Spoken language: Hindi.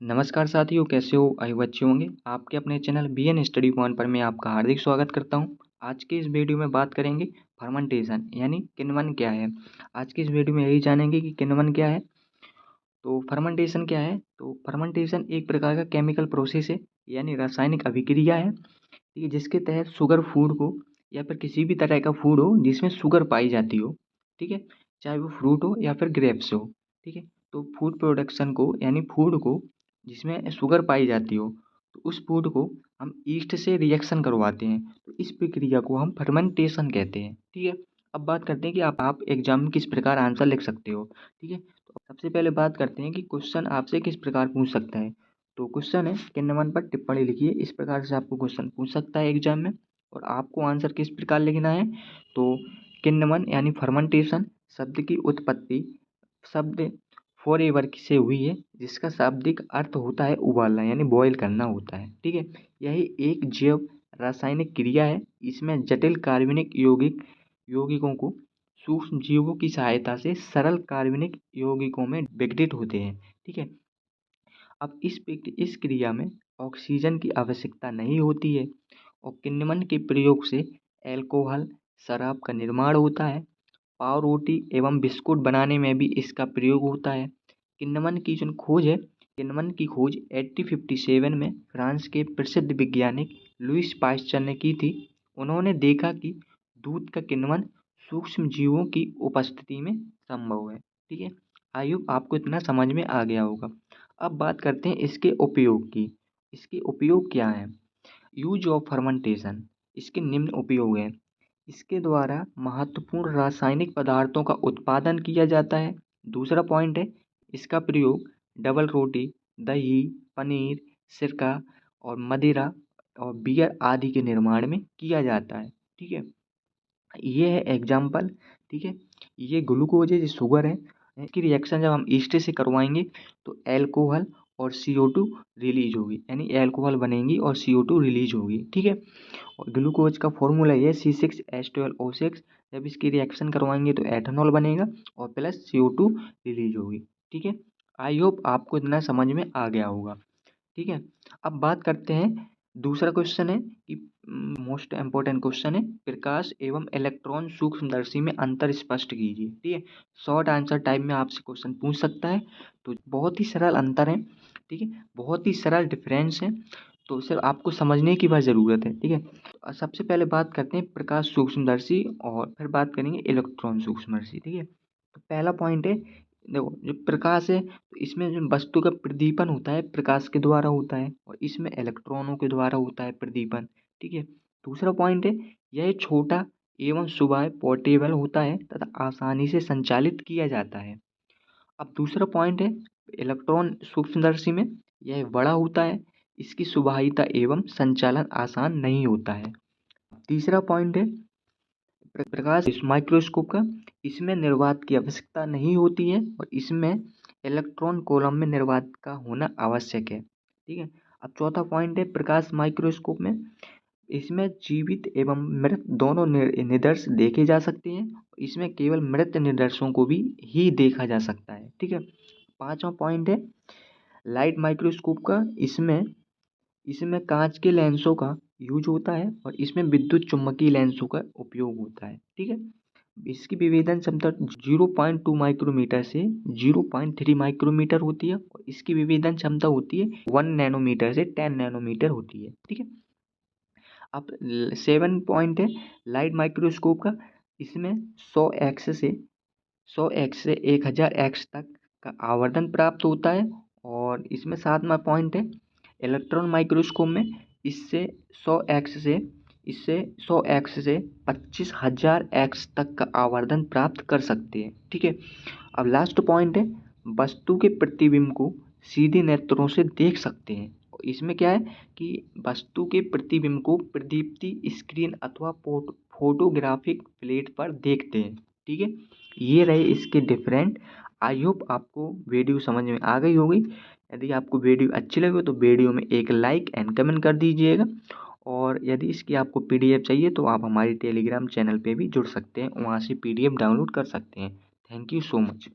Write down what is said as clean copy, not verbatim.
नमस्कार साथियों, कैसे हो? आई होप अच्छे होंगे। आपके अपने चैनल बीएन स्टडी पॉइंट पर मैं आपका हार्दिक स्वागत करता हूं। आज के इस वीडियो में बात करेंगे फर्मेंटेशन यानी किण्वन क्या है। आज की इस वीडियो में यही जानेंगे कि किण्वन क्या है। तो फर्मेंटेशन क्या है? तो फर्मेंटेशन एक प्रकार का केमिकल प्रोसेस है यानी रासायनिक अभिक्रिया है, ठीक है, जिसके तहत शुगर फूड को या फिर किसी भी तरह का फूड हो जिसमें शुगर पाई जाती हो, ठीक है, चाहे वो फ्रूट हो या फिर ग्रेप्स हो, ठीक है। तो फूड प्रोडक्शन को यानी फूड को जिसमें शुगर पाई जाती हो, तो उस फूड को हम ईस्ट से रिएक्शन करवाते हैं, तो इस प्रक्रिया को हम फर्मेंटेशन कहते हैं, ठीक है। अब बात करते हैं कि आप एग्जाम में किस प्रकार आंसर लिख सकते हो, ठीक है। तो सबसे पहले बात करते हैं कि क्वेश्चन आपसे किस प्रकार पूछ सकता है। तो क्वेश्चन है किण्वन पर टिप्पणी लिखिए, इस प्रकार से आपको क्वेश्चन पूछ सकता है एग्जाम में। और आपको आंसर किस प्रकार लिखना है, तो किण्वन यानी फर्मेंटेशन शब्द की उत्पत्ति शब्द फॉर एवर से हुई है, जिसका शाब्दिक अर्थ होता है उबालना यानी बॉयल करना होता है, ठीक है। यही एक जैव रासायनिक क्रिया है। इसमें जटिल कार्बनिक यौगिकों को सूक्ष्म जीवों की सहायता से सरल कार्बनिक यौगिकों में विघटित होते हैं, ठीक है। अब इस क्रिया में ऑक्सीजन की आवश्यकता नहीं होती है और किण्वन के प्रयोग से अल्कोहल शराब का निर्माण होता है। पाव रोटी एवं बिस्कुट बनाने में भी इसका प्रयोग होता है। किण्वन की जो खोज है, किण्वन की खोज 1857 में फ्रांस के प्रसिद्ध वैज्ञानिक लुईस पास्चर ने की थी। उन्होंने देखा कि दूध का किण्वन सूक्ष्म जीवों की उपस्थिति में संभव है, ठीक है। आई होप आपको इतना समझ में आ गया होगा। अब बात करते हैं इसके उपयोग की। इसके उपयोग क्या है? यूज ऑफ फर्मेंटेशन, इसके निम्न उपयोग हैं। इसके द्वारा महत्वपूर्ण रासायनिक पदार्थों का उत्पादन किया जाता है। दूसरा पॉइंट है, इसका प्रयोग डबल रोटी, दही, पनीर, सिरका और मदिरा और बियर आदि के निर्माण में किया जाता है, ठीक है। ये है एग्जाम्पल, ठीक है। ये ग्लूकोज है, ये शुगर है। इसकी रिएक्शन जब हम ईस्ट से करवाएंगे तो एल्कोहल और CO2 रिलीज होगी, यानी एल्कोहल बनेंगी और CO2 रिलीज होगी, ठीक है। और ग्लूकोज का फॉर्मूला ये C6H12O6। जब इसकी रिएक्शन करवाएंगे तो एथेनॉल बनेगा और प्लस CO2 रिलीज होगी, ठीक है। आई होप आपको इतना समझ में आ गया होगा, ठीक है। अब बात करते हैं, दूसरा क्वेश्चन है कि मोस्ट इम्पोर्टेंट क्वेश्चन है, प्रकाश एवं इलेक्ट्रॉन सूक्ष्मदर्शी में अंतर स्पष्ट कीजिए, ठीक है। शॉर्ट आंसर टाइप में आपसे क्वेश्चन पूछ सकता है। तो बहुत ही सरल अंतर है, ठीक है, बहुत ही सरल डिफरेंस है। तो सिर्फ आपको समझने की बस ज़रूरत है, ठीक है। तो सबसे पहले बात करते हैं प्रकाश सूक्ष्मदर्शी और फिर बात करेंगे इलेक्ट्रॉन सूक्ष्मदर्शी, ठीक है। तो पहला पॉइंट है, देखो जो प्रकाश है तो इसमें जो वस्तु का प्रदीपन होता है प्रकाश के द्वारा होता है और इसमें इलेक्ट्रॉनों के द्वारा होता है प्रदीपन, ठीक है। दूसरा पॉइंट है, यह छोटा एवं सुबह पोर्टेबल होता है तथा आसानी से संचालित किया जाता है। अब दूसरा पॉइंट है, इलेक्ट्रॉन सूक्ष्मदर्शी में यह बड़ा होता है, इसकी सुवाह्यता एवं संचालन आसान नहीं होता है। तीसरा पॉइंट है प्रकाश माइक्रोस्कोप का, इसमें निर्वात की आवश्यकता नहीं होती है और इसमें इलेक्ट्रॉन कॉलम में निर्वात का होना आवश्यक है, ठीक है। अब चौथा पॉइंट है प्रकाश माइक्रोस्कोप में इसमें जीवित एवं मृत दोनों निदर्श देखे जा सकते हैं। इसमें केवल मृत निदर्शों को भी ही देखा जा सकता है, ठीक है। पांचवा पॉइंट है लाइट माइक्रोस्कोप का, इसमें इसमें कांच के लेंसों का यूज होता है और इसमें विद्युत चुम्बकीय लेंसों का उपयोग होता है, ठीक है। इसकी विभेदन क्षमता 0.2 माइक्रोमीटर से 0.3 माइक्रोमीटर होती है और इसकी विभेदन क्षमता होती है 1 नैनोमीटर से 10 नैनोमीटर होती है, ठीक है। अब 7 पॉइंट है लाइट माइक्रोस्कोप का, इसमें 100x से 1000x तक का आवर्धन प्राप्त होता है। और इसमें 7वां पॉइंट है इलेक्ट्रॉन माइक्रोस्कोप में इससे 100x से 25,000x तक का आवर्धन प्राप्त कर सकते हैं, ठीक है। अब लास्ट पॉइंट है वस्तु के प्रतिबिंब को सीधे नेत्रों से देख सकते हैं। इसमें क्या है कि वस्तु के प्रतिबिंब को प्रदीप्ति स्क्रीन अथवा फोटोग्राफिक प्लेट पर देखते हैं, ठीक है। ये रहे इसके डिफरेंट। आई होप आपको वीडियो समझ में आ गई होगी। यदि आपको वीडियो अच्छी लगे तो वीडियो में एक लाइक एंड कमेंट कर दीजिएगा। और यदि इसकी आपको PDF चाहिए तो आप हमारे टेलीग्राम चैनल पे भी जुड़ सकते हैं, वहाँ से PDF डाउनलोड कर सकते हैं। Thank you so much.